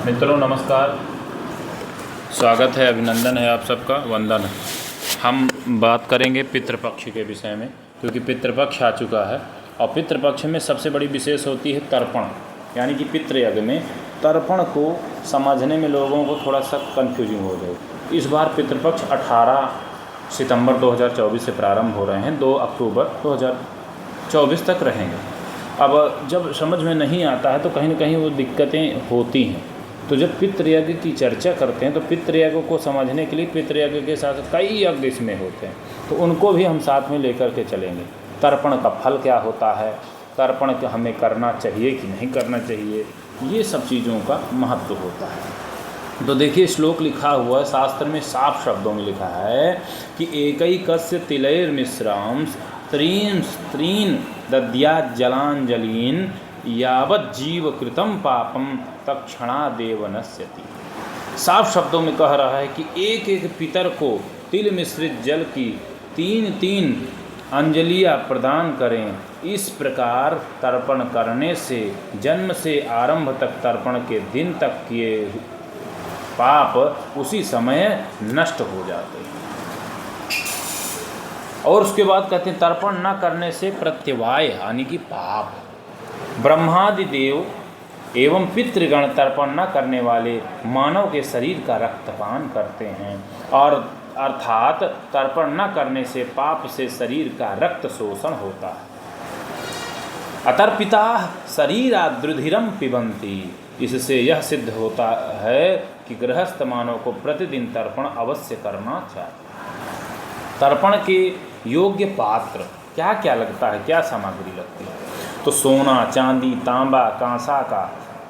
मित्रों नमस्कार, स्वागत है, अभिनंदन है आप सबका, वंदन है। हम बात करेंगे पितृपक्ष के विषय में, क्योंकि पितृपक्ष आ चुका है। और पितृपक्ष में सबसे बड़ी विशेष होती है तर्पण, यानी कि पितृयज्ञ में तर्पण को समझने में लोगों को थोड़ा सा कन्फ्यूजिंग हो गई। इस बार पितृपक्ष 18 सितंबर 2024 से प्रारंभ हो रहे हैं, 2 अक्टूबर 2024 तक रहेंगे। अब जब समझ में नहीं आता है तो कहीं ना कहीं वो दिक्कतें होती हैं। तो जब पितृयज्ञ की चर्चा करते हैं तो पितृयज्ञ को समझने के लिए पितृयज्ञ के साथ कई यज्ञ इसमें होते हैं, तो उनको भी हम साथ में लेकर के चलेंगे। तर्पण का फल क्या होता है, तर्पण हमें करना चाहिए कि नहीं करना चाहिए, ये सब चीज़ों का महत्व होता है। तो देखिए, श्लोक लिखा हुआ है, शास्त्र में साफ शब्दों में लिखा है कि एकैकस्य तिलैर्मिश्रां स्त्रीन् दद्यात् जलांजलीन् यावत् जीव कृतं पापम तत्क्षणादेव नश्यति। साफ शब्दों में कह रहा है कि एक एक पितर को तिल मिश्रित जल की 3-3 अंजलियाँ प्रदान करें। इस प्रकार तर्पण करने से जन्म से आरंभ तक तर्पण के दिन तक किए पाप उसी समय नष्ट हो जाते हैं। और उसके बाद कहते हैं तर्पण न करने से प्रत्यवाय यानी कि पाप। ब्रह्मादि देव एवं पितृगण तर्पण न करने वाले मानव के शरीर का रक्तपान करते हैं, और अर्थात तर्पण न करने से पाप से शरीर का रक्त शोषण होता है। अतर्पिता शरीराद्रुधिरम पिबंती। इससे यह सिद्ध होता है कि गृहस्थ मानव को प्रतिदिन तर्पण अवश्य करना चाहिए। तर्पण के योग्य पात्र क्या क्या लगता है, क्या सामग्री लगती है? तो सोना, चांदी, तांबा, कांसा का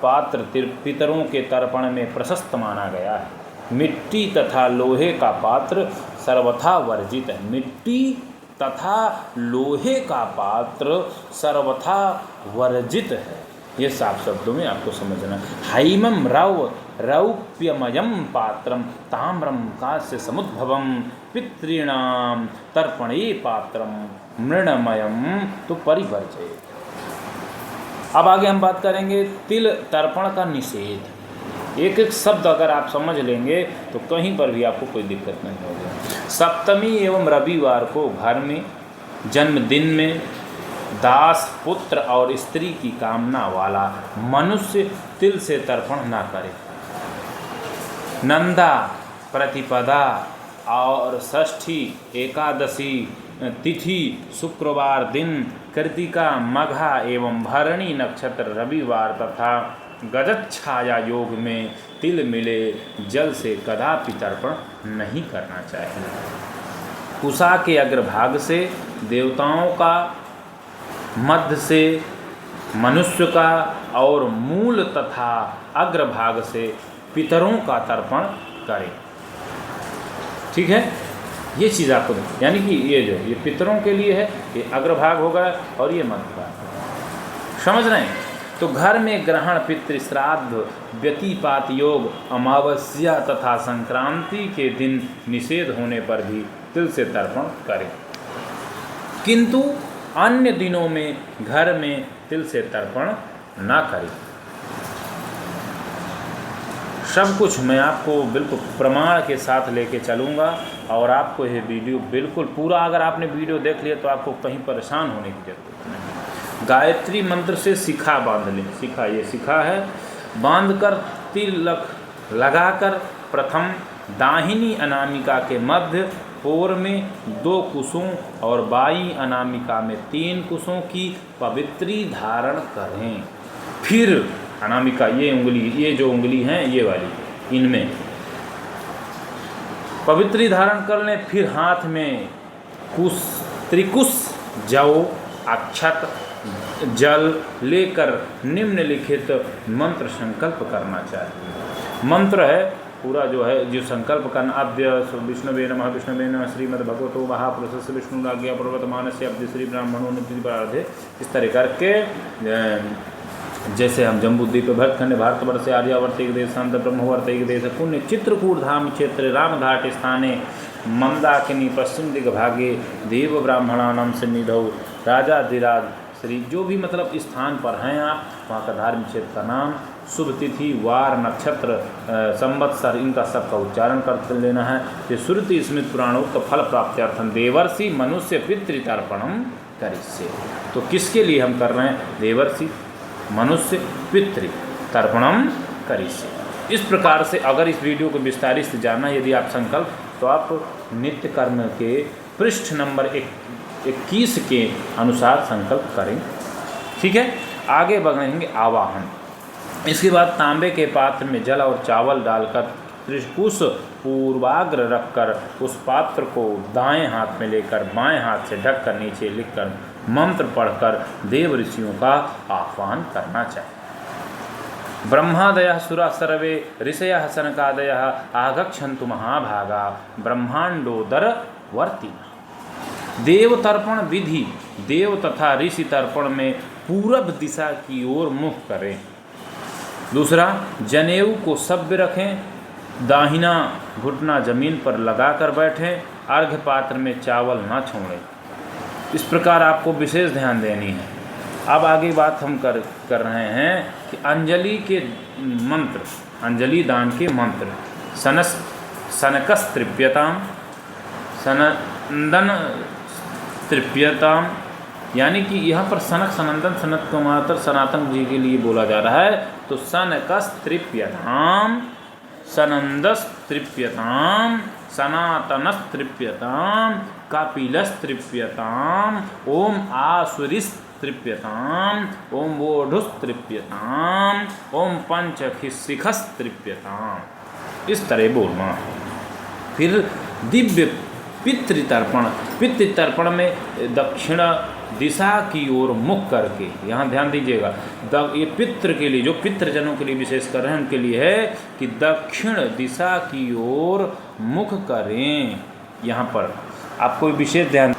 पात्र पितरों के तर्पण में प्रशस्त माना गया है। मिट्टी तथा लोहे का पात्र सर्वथा वर्जित है। मिट्टी तथा लोहे का पात्र सर्वथा वर्जित है, ये साफ शब्दों में आपको समझना। हैमं रौप्यमयं पात्रम ताम्रम कास्य समुद्भवम पितॄणां तर्पणे पात्रम मृण्मयम तो परिवर्जयेत्। अब आगे हम बात करेंगे तिल तर्पण का निषेध। एक एक शब्द अगर आप समझ लेंगे तो कहीं पर भी आपको कोई दिक्कत नहीं होगी। सप्तमी एवं रविवार को घर में, जन्मदिन में दास, पुत्र और स्त्री की कामना वाला मनुष्य तिल से तर्पण ना करे। नंदा, प्रतिपदा और षष्ठी, एकादशी तिथि, शुक्रवार दिन, कृतिका, मघा एवं भरणी नक्षत्र, रविवार तथा गजच्छाया योग में तिल मिले जल से कदापि तर्पण नहीं करना चाहिए। कुशा के अग्रभाग से देवताओं का, मध्य से मनुष्य का और मूल तथा अग्रभाग से पितरों का तर्पण करें। ठीक है, ये चीज़ आपको, यानी कि ये पितरों के लिए है, ये अग्रभाग होगा और ये मध्य भाग। समझ रहे हैं? तो घर में ग्रहण, पितृ श्राद्ध, व्यतिपात योग, अमावस्या तथा संक्रांति के दिन निषेध होने पर भी तिल से तर्पण करें, किंतु अन्य दिनों में घर में तिल से तर्पण ना करें। सब कुछ मैं आपको बिल्कुल प्रमाण के साथ लेके चलूँगा, और आपको ये वीडियो बिल्कुल पूरा, अगर आपने वीडियो देख लिया तो आपको कहीं परेशान होने की जरूरत नहीं। गायत्री मंत्र से शिखा बांध लें। शिखा है, बांधकर तिलक लगाकर प्रथम दाहिनी अनामिका के मध्य पोर में 2 कुशों और बाईं अनामिका में 3 कुशों की पवित्री धारण करें। फिर अनामिका, ये उंगली, ये जो उंगली हैं ये वाली, इनमें पवित्री धारण कर लें। फिर हाथ में त्रिकुश, जौ, अक्षत, जल लेकर निम्नलिखित मंत्र संकल्प करना चाहिए। मंत्र है पूरा जो है, जो संकल्प करना, अद्य विष्णुवे नमः, विष्णुवे नमः, श्रीमद्भगवतो महापुरुषस्य विष्णुराज्ञया प्रवर्तमानस्य अद्य श्री ब्राह्मणों नित्य प्रारधे। इस तरह करके जैसे हम जम्बूद्वीप, भरतखंड, भारतवर्ष, आर्यावर्त एक देश, शांत ब्रह्मवर्त एक देश, पुण्य चित्रकूट धाम क्षेत्र, रामघाट स्थाने, मंदाकिनी पश्चिम दिग्भागे, देव ब्राह्मणानां सन्निधौ, राजाधिराज श्री, जो भी मतलब स्थान पर हैं आप, वहाँ का धार्मिक क्षेत्र का नाम शुभ तिथि, वार, नक्षत्र, संवत्सर, इनका सबका उच्चारण कर लेना है। ये श्रुति स्मृति पुराणोक्त फल प्राप्त्यर्थम देवर्षि मनुष्य पितृतर्पणम करिष्ये। तो किसके लिए हम कर रहे हैं? देवर्षि मनुष्य पितृ तर्पणम करिष्ये। इस प्रकार से अगर इस वीडियो को विस्तारित से जानना यदि आप संकल्प, तो आप नित्य कर्म के पृष्ठ नंबर 21 के अनुसार संकल्प करें। ठीक है, आगे बढ़ेंगे आवाहन। इसके बाद तांबे के पात्र में जल और चावल डालकर त्रिकुश पूर्वाग्र रखकर उस पात्र को दाएं हाथ में लेकर बाएं हाथ से ढककर नीचे लिखकर मंत्र पढ़कर देव ऋषियों का आह्वान करना चाहिए। ब्रह्मादयः सुरा सर्वे ऋषयः सनकादयः आगच्छन्तु महाभागा ब्रह्मांडोदरवर्तिनः। देव तर्पण विधि। देव तथा ऋषि तर्पण में पूरब दिशा की ओर मुख करें। दूसरा, जनेऊ को सभ्य रखें, दाहिना घुटना जमीन पर लगाकर बैठें, अर्घ्य पात्र में चावल न छोड़ें। इस प्रकार आपको विशेष ध्यान देनी है। अब आगे बात हम कर रहे हैं कि अंजलि के मंत्र, अंजलि दान के मंत्र। सनकस तृप्यताम, सनंदन तृप्यताम, यानी कि यहाँ पर सनक सनंदन सनत को मात्र सनातन जी के लिए बोला जा रहा है। तो सनकस तृप्यताम, सनंदस तृप्यताम, सनातनस तृप्यताम, कपिलस तृप्यताम, ओम आसुरिस तृप्यताम, ओम वोढुस तृप्यताम, ओम पंचखिशिखस तृप्यताम। इस तरह बोलना है। फिर दिव्य पितृतर्पण। पितृतर्पण में दक्षिण दिशा की ओर मुख करके, यहाँ ध्यान दीजिएगा, ये पितृ के लिए, जो पितृजनों के लिए विशेष कर रहे हैं उनके लिए है कि दक्षिण दिशा की ओर मुख करें। यहाँ पर आपको विशेष ध्यान,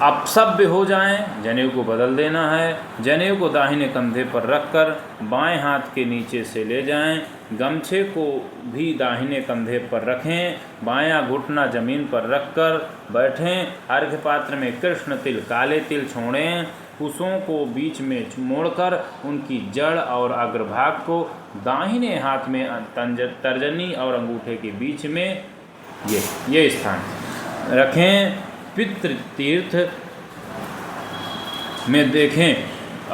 आप सभ्य हो जाएं, जनेऊ को बदल देना है। जनेऊ को दाहिने कंधे पर रखकर बाएं हाथ के नीचे से ले जाएं। गमछे को भी दाहिने कंधे पर रखें, बायां घुटना जमीन पर रखकर बैठें। अर्घ्य पात्र में कृष्ण तिल, काले तिल छोड़ें। कुशों को बीच में मोड़कर उनकी जड़ और अग्रभाग को दाहिने हाथ में तर्जनी और अंगूठे के बीच में ये स्थान रखें। पितृतीर्थ में देखें,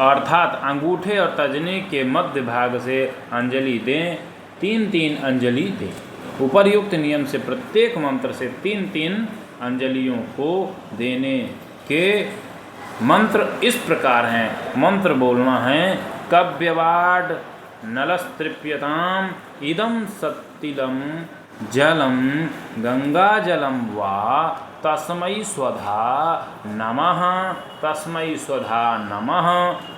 अर्थात अंगूठे और तर्जनी के मध्य भाग से अंजलि दें। 3-3 अंजलि दें। उपर्युक्त नियम से प्रत्येक मंत्र से 3-3 अंजलियों को देने के मंत्र इस प्रकार हैं। मंत्र बोलना है, कव्यवाड नलस्तृप्यताम इदं सत्तिलम जलम गंगाजलम वा तस्मै स्वधा नमः, तस्मै स्वधा नमः,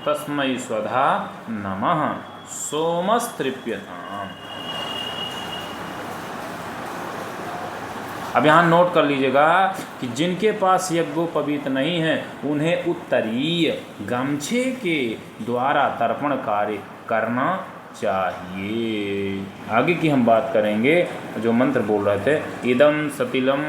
तस्मै स्वधा नमः। सोमस्तृप्यताम। अब यहाँ नोट कर लीजिएगा कि जिनके पास यज्ञोपवीत नहीं है उन्हें उत्तरीय गमछे के द्वारा तर्पण कार्य करना चाहिए। आगे की हम बात करेंगे। जो मंत्र बोल रहे थे, इदं सतिलम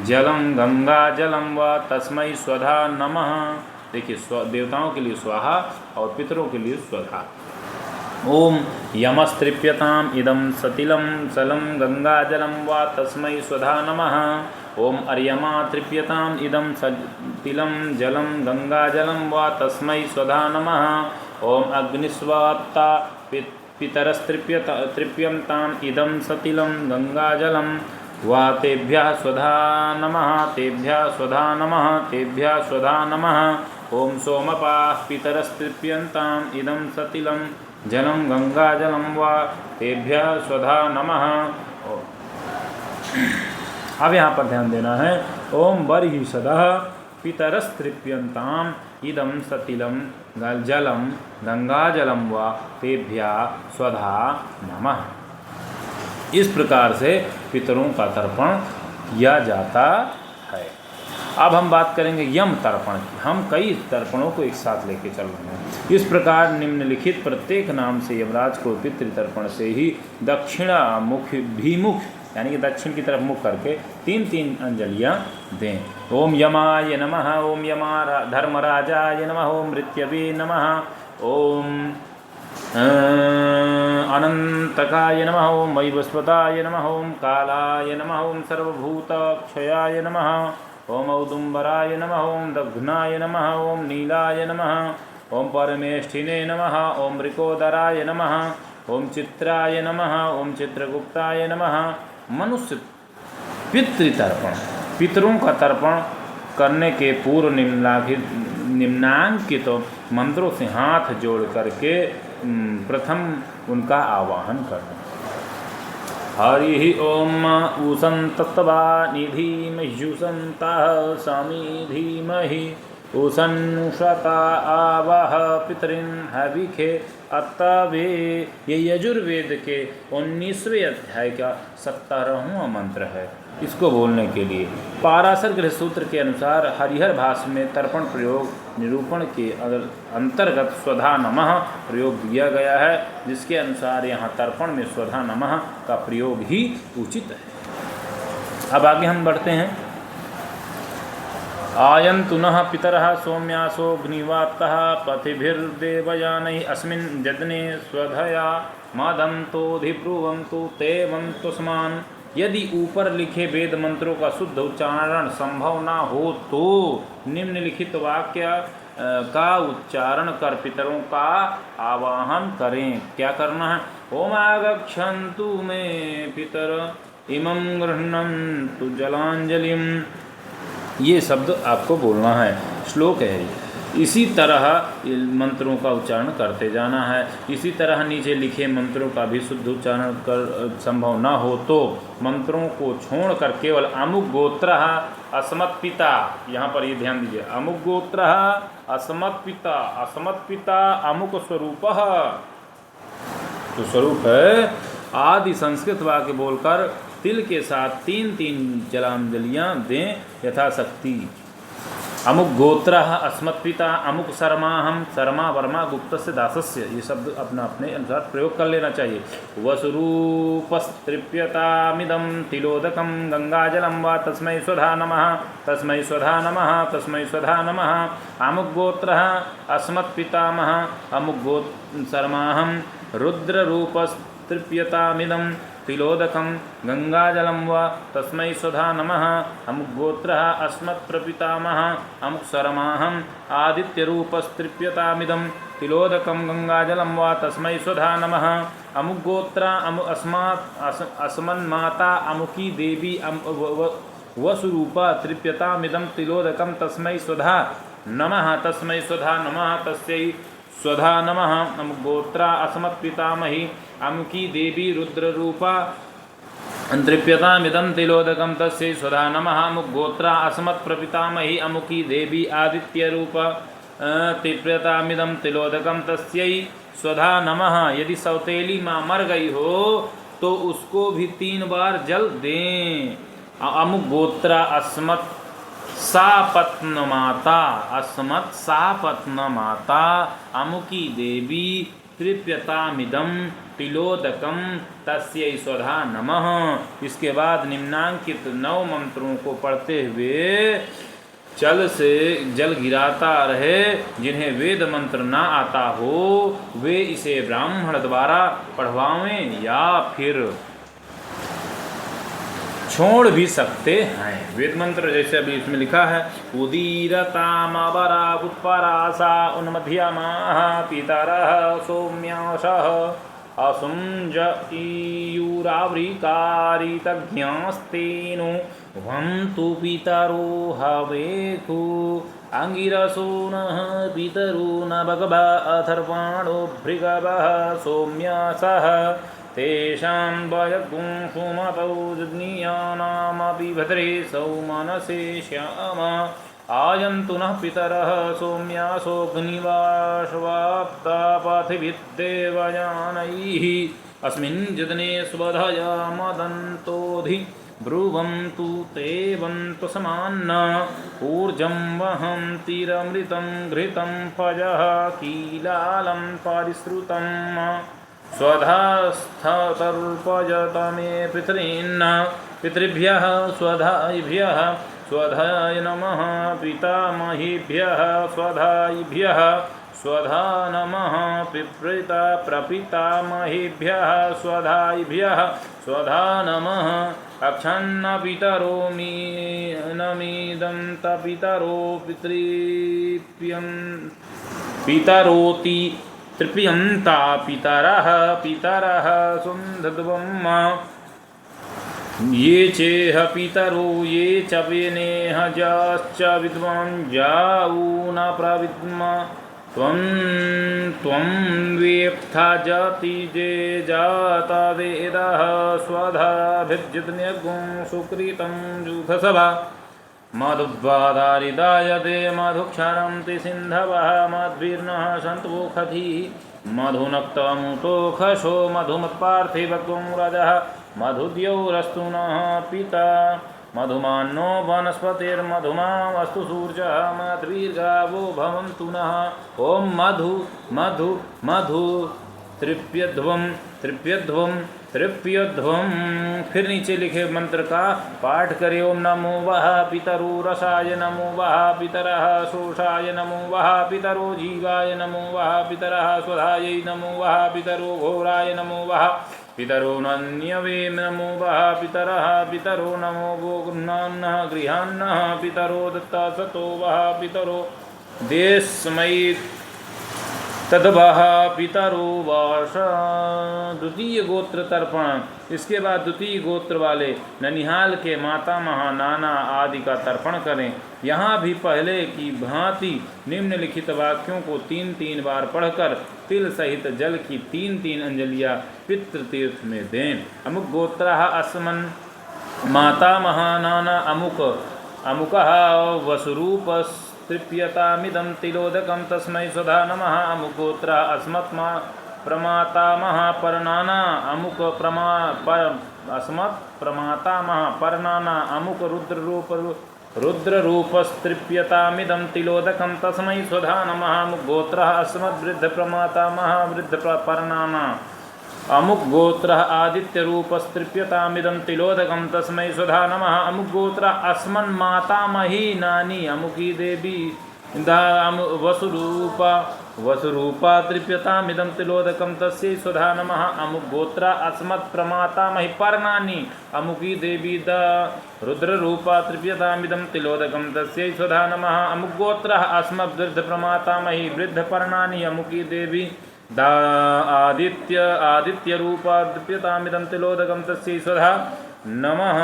जलम गंगा जलम व तस्मै स्वधा नमः। देखिए, देवताओं के लिए स्वाहा और पितरों के लिए स्वधा। ओम यमस्तृप्यताम इदं सतिलम सलम गंगा जलम व तस्मै स्वधा नमः। ओम अर्यमा तृप्यताम इदं सतिलम जलम गंगा जलम व तस्मै स्वधा नमः। ओम अग्निस्वात्ता पितरस्तृप्यताम इदं सतिलम गंगा जलम वा तेभ्यः स्वधा नमः, तेभ्यः स्वधा नमः, तेभ्यः स्वधा नमः। ओम सोमपाः पितरस्तृप्यन्ताम् इदं सतिलं जलं गंगाजलं वा तेभ्यः स्वधा नमः। अब यहाँ पर ध्यान देना है। ओम बर्हिषदः पितरस्तृप्यन्ताम् इदं सतिलं जलं गंगाजलं वा तेभ्यः स्वधा नमः। इस प्रकार से पितरों का तर्पण किया जाता है। अब हम बात करेंगे यम तर्पण की। हम कई तर्पणों को एक साथ लेके चल रहे हैं। इस प्रकार निम्नलिखित प्रत्येक नाम से यमराज को पितृतर्पण से ही दक्षिणाभिमुख यानी कि दक्षिण की तरफ मुख करके 3-3 अंजलियां दें। ओम यमाय नमः, ओम यमा धर्मराजाय नमः, ओम मृत्यवे नमः, ओम अनंतकाय नमः। ओम वैवस्वताय नमः। ओम कालाय नमः। ओम सर्वभूतक्षयाय नमः। ओम औदुम्बराय नमः। ओम दग्नाय नमः। ओम नीलाय नमः। ओम परमेष्ठिने नमः। ओम रिकोदराय नमः। ओम चित्राय नमः। ओम चित्रगुप्ताय नमः। मनुष्य पितृतर्पण, पितरों का तर्पण करने के पूर्व निम्नांकित मंत्रों से हाथ जोड़ करके प्रथम उनका आवाहन करना। हरि ओम ऊसंतत्वा निधिमह्युसंतः स्वामी धीमहि ऊषन्षता आवह पितरिन हविखे अत्तवे। ये यजुर्वेद के 19वें अध्याय का 17वां मंत्र है। इसको बोलने के लिए पाराशर गृह सूत्र के अनुसार हरिहर भाष्य में तर्पण प्रयोग निरूपण के अंतर्गत स्वधा नमः प्रयोग दिया गया है, जिसके अनुसार यहाँ तर्पण में स्वधा नमः का प्रयोग ही उचित है। अब आगे हम बढ़ते हैं। आयन्तु नः पितरः सौम्यासोऽग्निवाप्तः पथिभिर्देवयानैः अस्मिन् यज्ञे स्वधया मादन्तोऽधिब्रुवन्तु ते वन्तुस्मान्। यदि ऊपर लिखे वेद मंत्रों का शुद्ध उच्चारण संभव ना हो तो निम्नलिखित वाक्य का उच्चारण कर पितरों का आवाहन करें। क्या करना है? ओम आगच्छन्तु मे पितर इमं गृह्णन्तु जलांजलिम। ये शब्द आपको बोलना है, श्लोक है। इसी तरह मंत्रों का उच्चारण करते जाना है। इसी तरह नीचे लिखे मंत्रों का भी शुद्ध उच्चारण कर संभव न हो तो मंत्रों को छोड़कर केवल अमुक गोत्र अस्मत् पिता, यहाँ पर ये ध्यान दीजिए, अमुक गोत्र अस्मत् पिता अमुक स्वरूप, तो स्वरूप है आदि संस्कृत वाक्य बोलकर तिल के साथ 3-3 जलांजलियाँ दें यथाशक्ति। अमुक गोत्र अस्मत् पिता अमुक शर्माहम शर्मा वर्मा गुप्त से दासस्य, ये शब्द अपना अपने अनुसार प्रयोग कर लेना चाहिए। वसुरूपस्तृप्यतामिदं तिलोदकं गंगाजलं वा तस्मै स्वधा नमः तस्मै स्वधा नमः तस्मै स्वधा नमः। अमुक गोत्र अस्मत् पितामह अमुक गोत्र शर्माहम रुद्ररूपस्तृप्यतामिदं तिलोदकं गंगाजलं वा तस्मै स्वधा नमः। अमुक गोत्र अस्मत् प्रपितामह अमुक शर्माहम आदित्यरूपस्तृप्यतामिदं तिलोदकं गंगाजलं वा तस्मै स्वधा नमः। अमुक गोत्र अस्मन्माता अमुकी देवी वसुरूपा तृप्यतामिदं तिलोदकं तस्मै स्वधा नमः तस्मै स्वधा नमः तस्यै स्वधा नमः। अमुक गोत्रा अस्मत् पितामही अमुकी देवी रुद्ररूपा तृप्यतामिदं तिलोदकं तस्यै स्वधा नमः। अमुक गोत्रा अस्मत् प्रपितामही अमुकी देवी आदित्यरूप तृप्यतामिदं तिलोदकं तस्यै स्वधा नमः। यदि सौतेली माँ मर गई हो तो उसको भी 3 बार जल दें। अमुक गोत्रा अस्मत् सापत्न माता अस्मत् सापत्न माता अमुकी देवी तृप्यतामिदं तिलोदकं तस्यै स्वधा नमः। इसके बाद निम्नांकित 9 मंत्रों को पढ़ते हुए जल गिराता रहे। जिन्हें वेद मंत्र ना आता हो वे इसे ब्राह्मण द्वारा पढ़वावें या फिर छोड़ भी सकते हैं। वेद मंत्र जैसे अभी इसमें लिखा है, उदीरतामवरा उत्परासा उन्मध्यमाः पितरः सौम्यासः असुंज ईयुरावृकारितज्ञास्तेनो वन्तु पितरो हवेखु अंगिरसो नः पितरो न भगवा अथर्वाणो भृगवः सौम्यासः तेषां वयगुं सुमतौ जज्ञियानामपि भद्रे सौमनसे श्याम। आयन्तु नः पितरः सौम्यासोऽग्निवाश्वाप्तापथिभिर्देवयानैः अस्मिन् यज्ञे स्वधया मदन्तोऽधि ब्रुवन्तु ते वन्तु समान्न। ऊर्जं वहन्तिरमृतं घृतं पजः कीलालं परिश्रुतं स्वधास्थतर्पयतमे पितॄन् पितृभ्यः स्वधायिभ्यः स्वधाय नमः पितामहीभ्यः स्वधायिभ्यः स्वधा नमः पिप्रिता प्रपितामहेभ्यः स्वधाइभ्यः स्वधा नमः अक्षन्न पितरो मीनमिदं तपितरो पितृप्यं पितरोति तृप्यन्ता पितरः पितरः सुन्दध्वं ये चेह पितरो ये च वेनेह जाश्च विद्वान् जाऊ न प्रविद्मा त्वं वेत्था जाति जे जाता वेदः स्वधाभिर्जितन्यगुं सुकृतं जुधसभा मधुद्वादारिदायते मधुक्षरन्ति सिन्धवः मद्भिर्नः सन्तोखधी मधुनक्तमुतोखशो मधुमत्पार्थिवत्वं रजः मधुद्यौरस्तु नः पिता मधुमान्नो वनस्पतिर्मधुमामस्तु सूर्यः मध्वीर्गावो भवन्तु नः ॐ मधु मधु मधु तृप्यध्वं तृप्यध्वं तृप्यध्वं। फिर नीचे लिखे मंत्र का पाठ करें। ओम नमो वः पितरो रसाय नमो वः पितरः शोषाय नमो वः पितरो जीवाय नमो वः पितरः स्वधायै नमो वः पितरो घोराय नमो वः पितरो नन्यवे नमो वः पितरः पितरो नमो गोघ्नान्नः गृहान्नः पितरो दत्तासतो वः पितरो देशमयि तद्वः पितरो वाश। द्वितीय गोत्र तर्पण। इसके बाद द्वितीय गोत्र वाले ननिहाल के माता महा नाना आदि का तर्पण करें। यहाँ भी पहले की भांति निम्नलिखित वाक्यों को 3-3 बार पढ़कर तिल सहित जल की 3-3 अंजलियाँ पितृतीर्थ में दें। अमुक गोत्रः अस्मन् माता महा नाना अमुक अमुकः वसुरूपस् तृप्यतामिदं तिलोदकं तस्मै स्वधा नमः अमुकोत्रा अस्मत्मा प्रमातामः परनाना अमुक अस्मत् प्रमातामः परनाना अमुक रुद्ररूपस्तृप्यतामिदं तिलोदकं तस्मै स्वधा नमः अमुकगोत्रः अस्मद्वृद्ध प्रमातामः वृद्ध परनाना अमुक गोत्र आदित्य रूपस्तृप्यतामिदं तिलोदकं तस्मै स्वधा नमः अमुक गोत्र अस्मन्मातामही नानी अमुकी देवी वसुरूपा तृप्यतामिदं तिलोदकं तस्यै स्वधा नमः अमुक गोत्र अस्मत् प्रमातामही परनानी अमुकी देवी रुद्ररूपा तृप्यतामिदं तिलोदकं तस्यै स्वधा नमः अमुक गोत्र अस्मद्वृद्ध प्रमातामही वृद्ध परनानी अमुकी देवी आदित्य रूपा तृप्यतामिदं तिलोदकं तस्यै स्वधा नमः।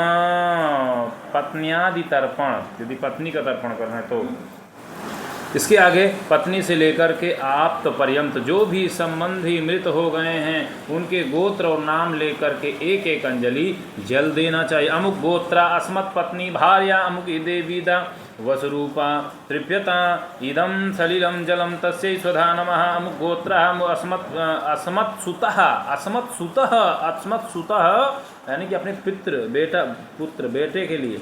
पत्न्यादि तर्पण। यदि पत्नी का तर्पण करना है तो इसके आगे पत्नी से लेकर के आप्त पर्यंत जो भी संबंधी मृत हो गए हैं उनके गोत्र और नाम लेकर के एक एक अंजलि जल देना चाहिए। अमुक गोत्रा अस्मत् पत्नी भार्या अमुकी देवीदा वसुरूपा तृप्यता इदं सलिलं जलम तस्यै स्वधा नमः अमुक गोत्र अस्मत् सुतः यानी कि अपने पुत्र बेटे के लिए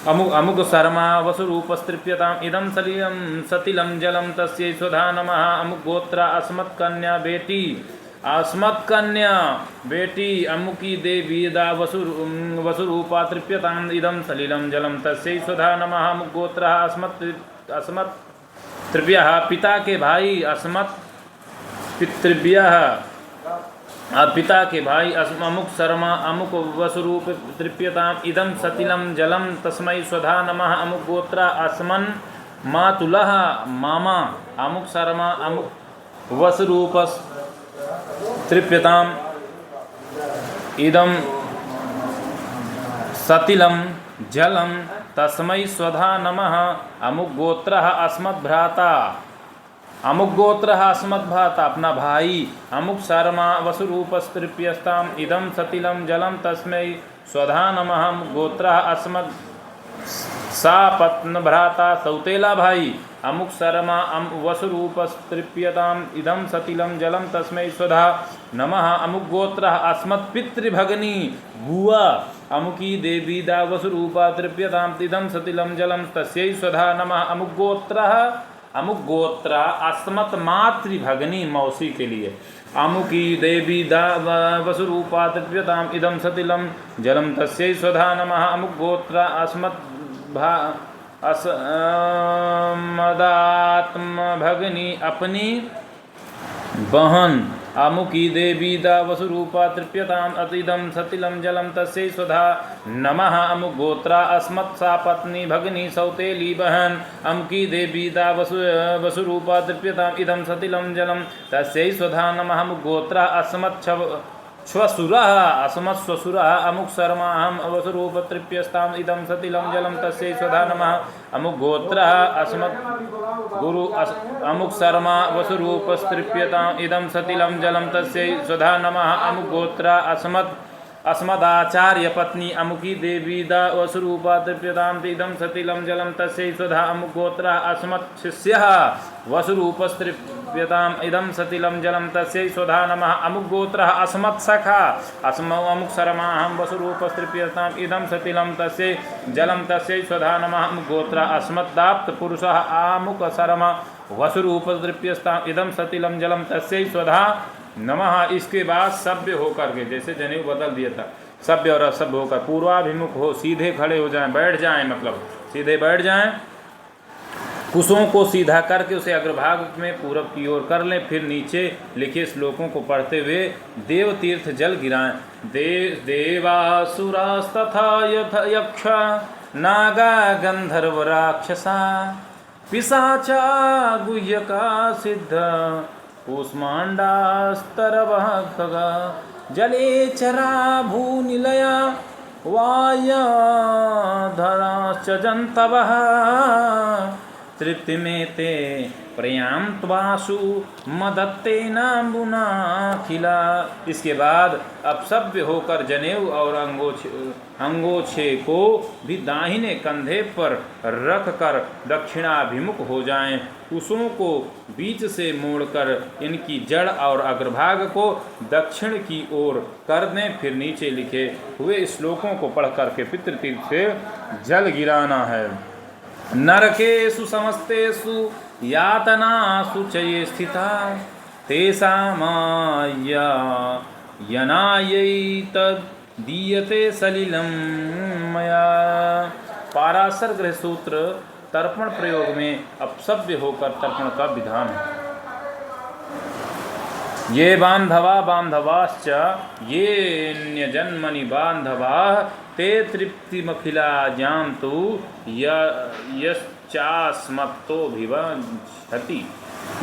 अमुक शर्मा वसुरूपस्तृप्यताम् इदं सतिलं जलम तस्यै स्वधा नमः अमुक गोत्र अस्मत् कन्या बेटी अमुकी देवी दा वसुरूपा तृप्यताम् इदं सलिलं जलम तस्यै स्वधा नमः अमुक गोत्र अस्मत् तृप्यः पिता के भाई अस्मत् पितृभ्यः पिता के भाई अमुक शर्मा अमुक वसुरूप तृप्यताम् इदं सतिलं जलम तस्मै स्वधा नमः अमुक गोत्र अस्मन् मातुलः मामा अमुक शर्मा अमुक वसुरूप तृप्यताम् इदं सतिलं जलम तस्मै स्वधा नमः अमुक गोत्र अस्मद्भ्राता अमुक गोत्र अस्मद्भ्राता अपना भाई अमुक शर्मा वसुरूपस्तृप्यस्ताम् इदं सतिलं जलम तस्मै स्वधा नमः अमुक गोत्र अस्मद् सापत्न भ्राता सौतेला भाई अमुक शर्मा वसुरूपस्तृप्यताम् इदं सतिलं जलम तस्मै स्वधा नमः अमुक गोत्र अस्मत् पितृभगिनी बुआ अमुकी देवी दा वसुरूपा तृप्यताम् इदं सतिलं जलम तस्यै स्वधा नमः अमुक गोत्र अस्मत् मातृभगिनी मौसी के लिए अमुकी देवी दा वसुरूपा तृप्यताम् इदं सतिलं जलम तस्यै स्वधा नमः अमुक गोत्र अस्मत् मदात्म भगनी अपनी बहन अमुकी देवी दा वसुरूपा तृप्यताम अतिदम सतिलम जलम तस्यै स्वधा नमः अमुक गोत्रा अस्मत् सा पत्नी भगनी सौतेली बहन अमुकी देवी दा वसुरूपा तृप्यताम इदम सतिलम जलम तस्यै स्वधा नमः अमुक गोत्रा अस्मत् श्वसुरः अस्मत् श्वसुरः अमुक शर्मा अहम वसुरूप तृप्यस्ताम इदम सतिलम जलम तस्यै स्वधा नमः अमुक गोत्रः अस्मत् गुरु अमुक शर्मा वसुरूपस्तृप्यताम इदम सतिलम जलम तस्यै स्वधा नमः अमुक गोत्रा अस्मदाचार्य पत्नी अमुकी देवी दा वसुरूपा तृप्यताम इदम सतिलम जलम तस्यै स्वधा अमुक गोत्रा अस्मत् शिष्यः वसुरूपस्तृप्यताम इदम सतिलम जलम तस्यै स्वधा नमः अमुक गोत्रः अस्मत् सखा अमुक शर्मा अहम वसुरूपस्तृप्यताम इदम सतिलम तस्यै जलम तस्यै स्वधा नमः अमुक गोत्रा अस्मद्दाप्त पुरुषः अमुक शर्मा वसुरूपस्तृप्यताम इदम सतिलम जलम तस्यै स्वधा नमः। इसके बाद सभ्य होकर के, जैसे जनेऊ बदल दिया था, सभ्य और असभ्य होकर पूर्वाभिमुख हो, सीधे खड़े हो जाएं, बैठ जाएं, मतलब सीधे बैठ जाएं। कुशों को सीधा करके उसे अग्रभाग में पूरब की ओर कर लें। फिर नीचे लिखे श्लोकों को पढ़ते हुए देव तीर्थ जल गिराएं। देवासुरास्तथा यक्ष नागा गंधर्व राक्षसा पिशाचा गुह्यका सिद्ध कूष्मांडास्तरवः खगा जले चरा भूनिलया वायधराश्च जन्तवः तृप्तिमेते प्रयाम त्वासु मदत्तेनाम्बुनाखिला। इसके बाद अब सभ्य होकर जनेऊ और अंगोछे को भी दाहिने कंधे पर रख कर दक्षिणाभिमुख हो जाएं। कुशों को बीच से मोड़कर इनकी जड़ और अग्रभाग को दक्षिण की ओर कर दें। फिर नीचे लिखे हुए श्लोकों को पढ़ करके पितृतीर्थ से जल गिराना है। नरकेषु समस्तेषु यातनासु च ये स्थिता तेषामायनायैतद्दीयते सलिलं मया। पाराशर गृह सूत्र तर्पण प्रयोग में अपसभ्य होकर तर्पण का विधान है। ये बांधवा बांधवाश्च ये न्यजन्मनि बांधवा ते तृप्तिमखिला जानतु यश्चास्मत्तो भिवंशति।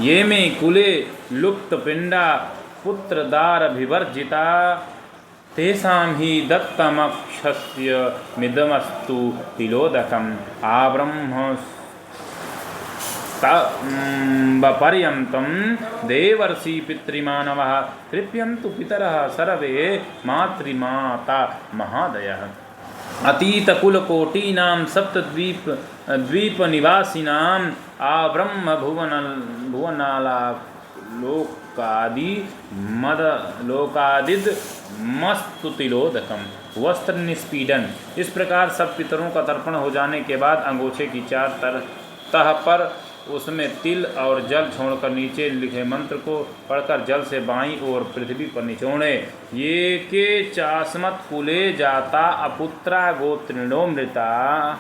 ये मे कुले लुप्त पिंडा पुत्रदार विवर्जिता तेषां हि दत्तमक्षस्य मिदमस्तु तिलोदकम् आब्रह्म पर्यन्तं देवर्षि पितृमानवः तृप्यन्तु पितरः सर्वे मातृमाता महादयः। अतीतकुलकोटीनां सप्तद्वीपनिवासिनाम् आब्रह्म भुवनलोकादिद मस्तुतिलोदकम। वस्त्र निष्पीडन। इस प्रकार सब पितरों का तर्पण हो जाने के बाद अंगोछे की चार तह पर उसमें तिल और जल छोड़कर नीचे लिखे मंत्र को पढ़कर जल से बाईं ओर पृथ्वी पर निचोड़े। ये के चास्मत् कुले जाता अपुत्रा गोत्रिणो मृता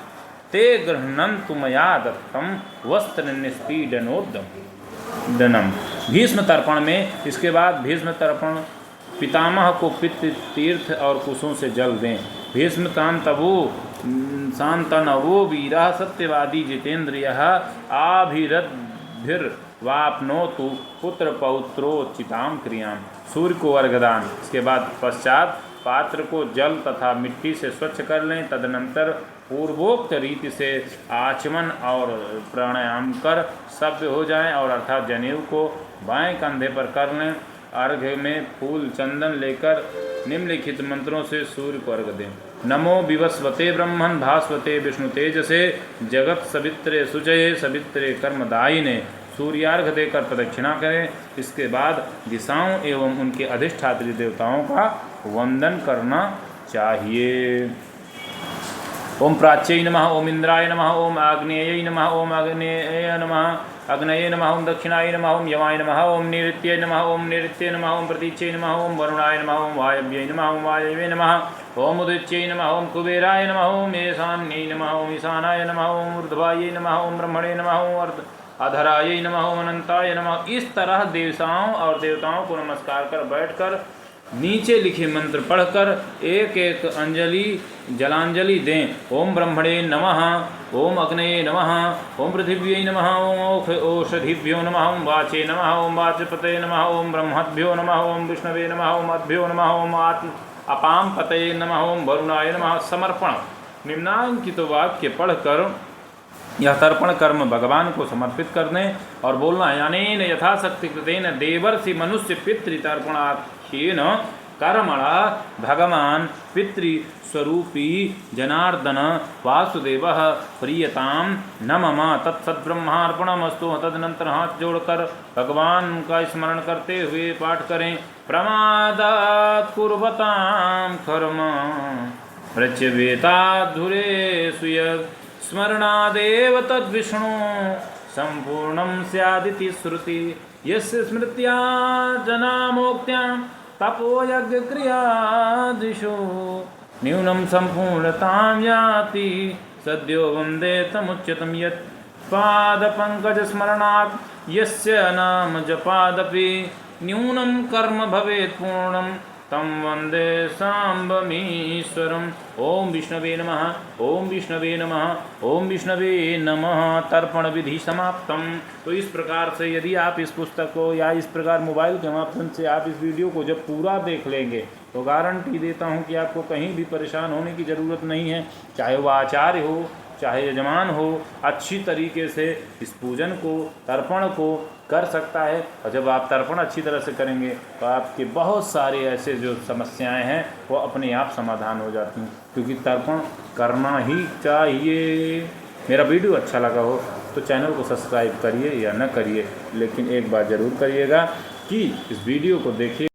ते गृह्णन्तु मया दत्तम वस्त्र निष्पीडनोद्दनम। भीष्म तर्पण में इसके बाद भीष्म तर्पण पितामह को पितृ तीर्थ और कुशों से जल दें। भीष्म शांतनवो वीरा सत्यवादी जितेन्द्रियः आभिरद्भिर्वाप्नोतु पुत्र पौत्रोचितां क्रियां। सूर्य को अर्घदान। इसके बाद पश्चात पात्र को जल तथा मिट्टी से स्वच्छ कर लें। तदनंतर पूर्वोक्त रीति से आचमन और प्राणायाम कर सभ्य हो जाएं और अर्थात जनेऊ को बाएं कंधे पर कर लें। अर्घ्य में फूल चंदन लेकर निम्नलिखित मंत्रों से सूर्य को अर्घ दें। नमो विवस्वते ब्रह्मन् भास्वते विष्णु तेजसे जगत सवित्रे सुजये सवित्रे कर्मदायिने। सूर्यार्घ देकर प्रदक्षिणा करें। इसके बाद दिशाओं एवं उनके अधिष्ठात्री देवताओं का वंदन करना चाहिए। ओम प्राच्यै नमः, ओम इंद्राय नमः, ओम आग्नेयै नमः, ओम आग्नेय नमः, अग्नये नमः, ओम दक्षिणाय नमः, ओम यमाय नमः, ओम नैऋत्ये नमः, ओम नैऋत्ये नमः, ओम प्रतीच्यै नमः, ओम वरुणाय नमः, ओम वायव्यै नमः, ओम वायवे नमः, ओम उदिच्यै नमः, ओम कुबेराय नमः, ओम ईशान्यै नमः, ओम ईशानाय नमः, ओम ऊर्ध्वायै नमः, ओम ब्रह्मणे नमः, ओम अधरायै नमः, ओम अनंताय नमः। इस तरह देवताओं और देवताओं को नमस्कार कर बैठकर नीचे लिखे मंत्र पढ़कर एक एक अंजलि जलांजलि दें। ओम ब्रह्मणे नमः, ओम अग्नये नमः, ओम पृथिव्यै नमः, ओम ओषधिभ्यो नमः, ओम वाचे नमः, ओम वाचपतये नमः, ओम ब्रह्मभ्यो नमः, ओम विष्णवे नमः, ओम अभ्यो नमः, ओम अपाम पतये नमः, ओम वरुणाय नमः। समर्पण निम्नांकित वाक्य पढ़कर यह तर्पण कर्म भगवान को समर्पित कर दें और बोलना यानेन यथाशक्ति कृतेन देवर्षि मनुष्य पितृतर्पणाख्येन कर्मणा भगवान पितृस्वरूपी जनार्दन वासुदेवः प्रियताम न मम तत्सद्ब्रह्मार्पणमस्तु। तदनंतर हाथ जोड़कर भगवान का स्मरण करते हुए पाठ करें। प्रमादात् कुर्वतां कर्म प्रच्यवेताद्धुरे सुयत् स्मरणादेव तद्विष्णु संपूर्णं स्यादिति श्रुति। यस्य स्मृत्या जना मोक्त्यां तपोयज्ञक्रियादिषु न्यूनं संपूर्णतां याति सद्यो वन्दे तमुच्यतं। यत् पादपङ्कजस्मरणात् यस्य नाम जपादपि न्यूनं कर्म भवेत् पूर्णं तम वंदे सांबमीश्वरम्। ओम विष्णवे नमः, ओम विष्णवे नमः, ओम विष्णवे नमः। तर्पण विधि समाप्तम। तो इस प्रकार से यदि आप इस पुस्तक को या इस प्रकार मोबाइल के माध्यम से आप इस वीडियो को जब पूरा देख लेंगे तो गारंटी देता हूँ कि आपको कहीं भी परेशान होने की ज़रूरत नहीं है। चाहे वह आचार्य हो चाहे यजमान हो, अच्छी तरीके से इस पूजन को तर्पण को कर सकता है। और जब आप तर्पण अच्छी तरह से करेंगे तो आपके बहुत सारे ऐसे जो समस्याएं हैं वो अपने आप समाधान हो जाती हैं, क्योंकि तर्पण करना ही चाहिए। मेरा वीडियो अच्छा लगा हो तो चैनल को सब्सक्राइब करिए या न करिए, लेकिन एक बात ज़रूर करिएगा कि इस वीडियो को देखिए।